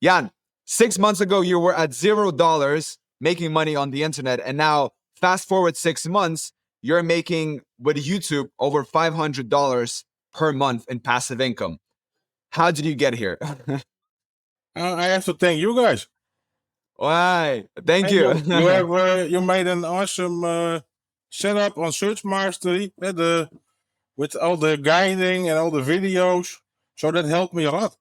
Jan, 6 months ago, you were at $0 making money on the internet. And now, fast forward 6 months, you're making with YouTube over $500 per month in passive income. How did you get here? I have to thank you guys. Why? Thank And you. you made an awesome setup on Search Mastery with all the guiding and all the videos. So that helped me a lot.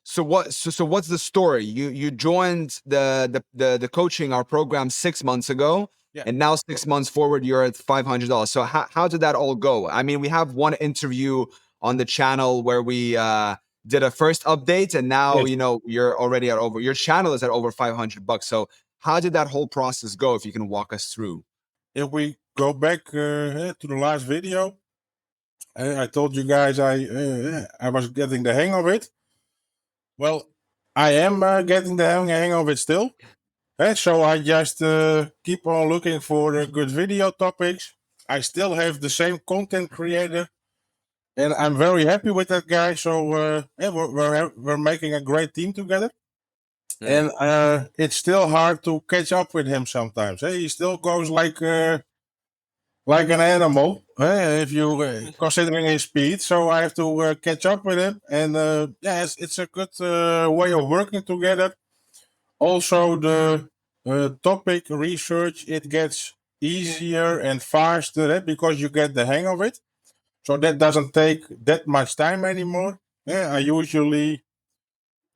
So what's the story? You joined the coaching, our program, 6 months ago, Yeah. and now 6 months forward, you're at $500. So how did that all go? I mean, we have one interview on the channel where we did a first update, and now Yes. you're already at over. Your channel is at over $500. So how did that whole process go? If you can walk us through. If we go back to the last video, I told you guys I was getting the hang of it. Well, I am getting the hang of it still. So I just keep on looking for good video topics. I still have the same content creator, and I'm very happy with that guy. So we're making a great team together. And it's still hard to catch up with him sometimes. He still goes like an animal, if you considering his speed. So I have to catch up with him, and it's a good way of working together. Also, the topic research, it gets easier and faster because you get the hang of it. So that doesn't take that much time anymore. I usually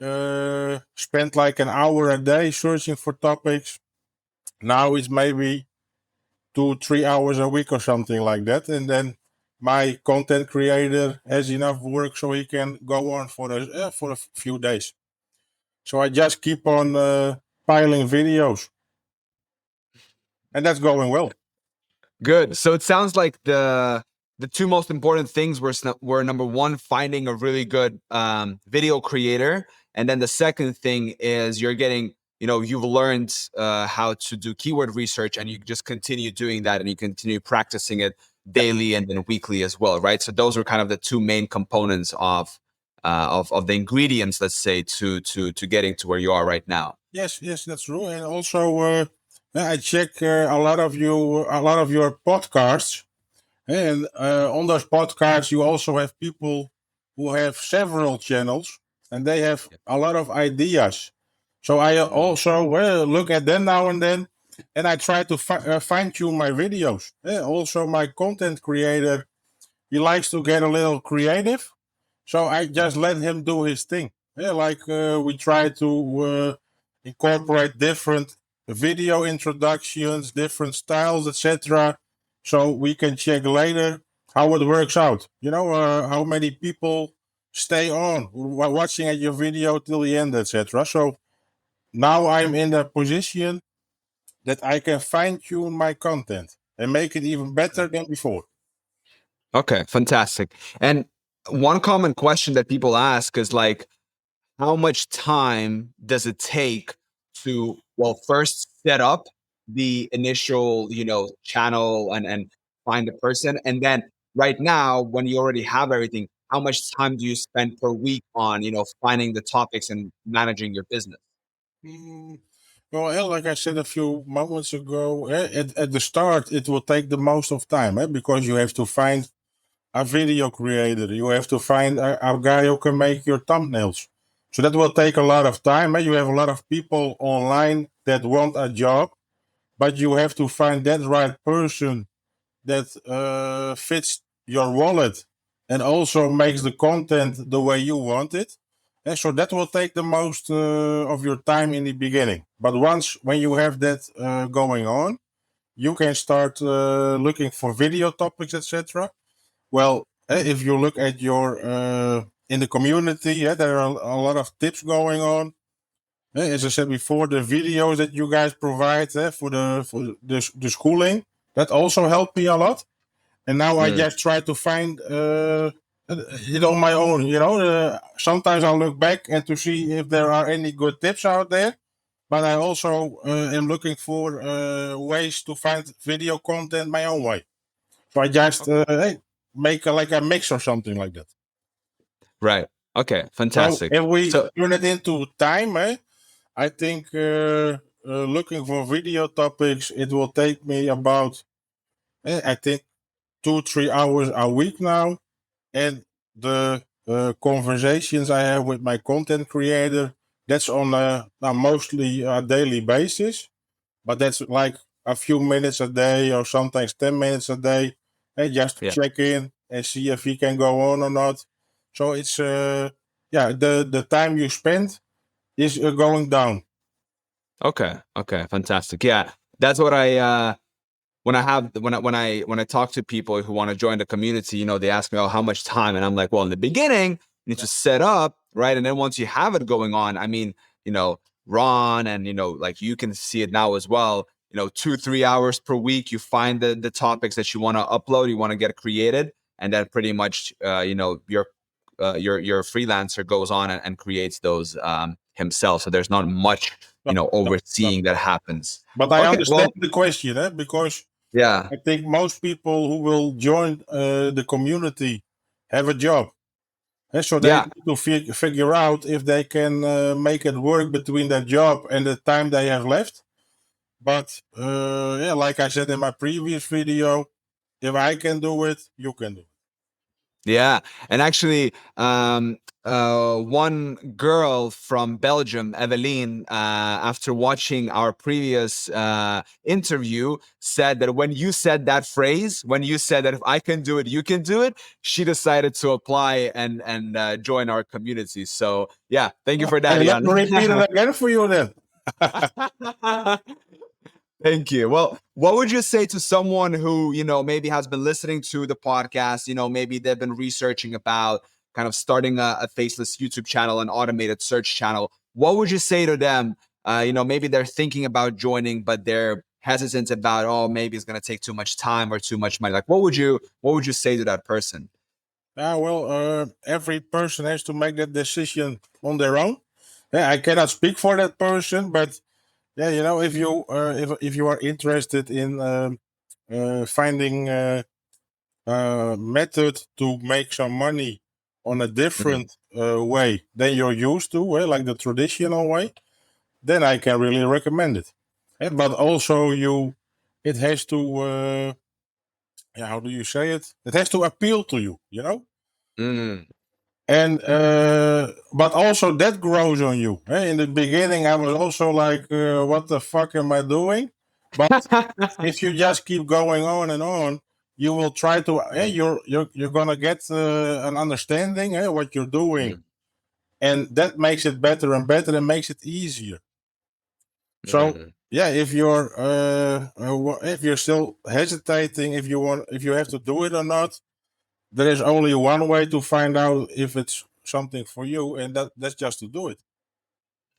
spend like an hour a day searching for topics. Now it's maybe 2-3 hours a week or something like that, and then my content creator has enough work so he can go on for a few days. So I just keep on piling videos, and that's going well. Good. So it sounds like the two most important things were number one, finding a really good video creator, and then the second thing is you're getting, you've learned how to do keyword research, and you just continue doing that, and you continue practicing it daily and then weekly as well, right? So those are kind of the two main components of the ingredients, let's say, to getting to where you are right now. Yes, that's true. And also, I check a lot of your podcasts, and on those podcasts, you also have people who have several channels, and they have a lot of ideas. So I also look at them now and then, and I try to fine tune my videos. Also, my content creator, he likes to get a little creative, so I just let him do his thing. We try to incorporate different video introductions, different styles, etc. So we can check later how it works out. How many people stay on watching at your video till the end, etc. So now I'm in a position that I can fine tune my content and make it even better than before. Okay, fantastic. And one common question that people ask is like, how much time does it take to, well, first set up the initial, channel and find the person? And then right now, when you already have everything, how much time do you spend per week on, finding the topics and managing your business? Mm, Well, like I said a few moments ago, at the start, it will take the most of time because you have to find a video creator. You have to find a guy who can make your thumbnails. So that will take a lot of time. You have a lot of people online that want a job, but you have to find that right person that fits your wallet and also makes the content the way you want it. And so that will take the most of your time in the beginning. But when you have that going on, you can start looking for video topics, etc. Well, if you look at your in the community, there are a lot of tips going on. As I said before, the videos that you guys provide for the schooling, that also helped me a lot. And now I just try to find it on my own. Sometimes I look back and to see if there are any good tips out there. But I also am looking for ways to find video content my own way. So I just make like a mix or something like that. Right. Okay, So fantastic. if we So turn it into time, I think looking for video topics, it will take me about, I think, 2 3 hours a week now, and the conversations I have with my content creator, that's on a mostly a daily basis, but that's like a few minutes a day or sometimes 10 minutes a day, and just to yeah. check in and see if he can go on or not. So it's yeah, the time you spend is going down. Okay. Okay. Fantastic. Yeah. That's what I when I talk to people who want to join the community, they ask me, "Oh, how much time?" And I'm like, "Well, in the beginning, you need to set up, right? And then once you have it going on, I mean, Ron and like you can see it now as well. 2 3 hours per week, you find the topics that you want to upload, you want to get created, and then pretty much, your freelancer goes on and creates those himself. So there's not much, No, no, no. overseeing that happens. But I Okay, understand well, the question, because yeah, I think most people who will join the community have a job. So they yeah. need to figure out if they can make it work between their job and the time they have left. But yeah, like I said in my previous video, if I can do it, you can do it. Yeah, and actually, one girl from Belgium, Eveline, after watching our previous interview, said that when you said that phrase, when you said that if I can do it, you can do it, she decided to apply and join our community. So yeah, thank you for that, And let Jan. me repeat it again for you then. Thank you. Well, what would you say to someone who, maybe has been listening to the podcast, maybe they've been researching about kind of starting a faceless YouTube channel, an automated search channel. What would you say to them? Maybe they're thinking about joining, but they're hesitant about, oh, maybe it's going to take too much time or too much money. Like, what would you say to that person? Well, every person has to make that decision on their own. Yeah, I cannot speak for that person, but yeah, if you if you are interested in finding method to make some money on a Mm, different way than you're used to, like the traditional way, then I can really recommend it. But also, it has to, yeah, how do you say it? It has to appeal to you, mm. and but also that grows on you. In the beginning, I was also like, "What the fuck am I doing?" But if you just keep going on and on, you will try to. You're gonna get an understanding what you're doing, Mm, and that makes it better and better and makes it easier. So mm. yeah, if you're still hesitating, if you have to do it or not, there is only one way to find out if it's something for you, and that's just to do it.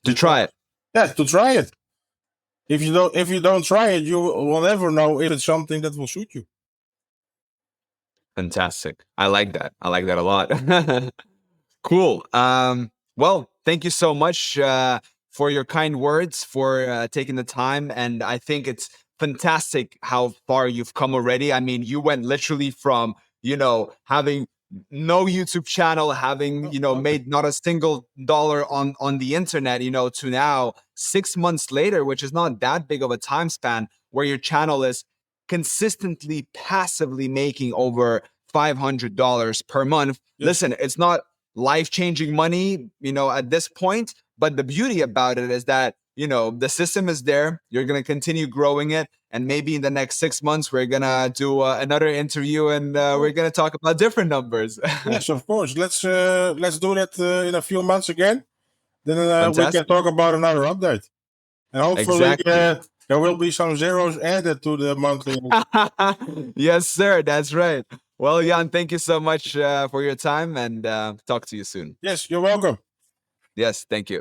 To Because try it. yeah, to try it. If you don't try it, you will never know if it's something that will suit you. Fantastic. I like that. I like that a lot. Cool. Well, thank you so much for your kind words, for taking the time. And I think it's fantastic how far you've come already. I mean, you went literally from, having no YouTube channel, having, No, nothing. made not a single dollar on the internet, to now 6 months later, which is not that big of a time span, where your channel is consistently passively making over $500 per month. Yes, Listen, it's not life-changing money, at this point, but the beauty about it is that, the system is there. You're going to continue growing it, and maybe in the next 6 months we're going to do another interview, and of we're course. going to talk about different numbers. Yes, of course. Let's do that in a few months again. Then we can Fantastic. talk about another update, and hopefully Exactly. there will be some zeros added to the monthly. Yes, sir. That's right. Well, Jan, thank you so much for your time, and talk to you soon. Yes, you're welcome. Yes, thank you.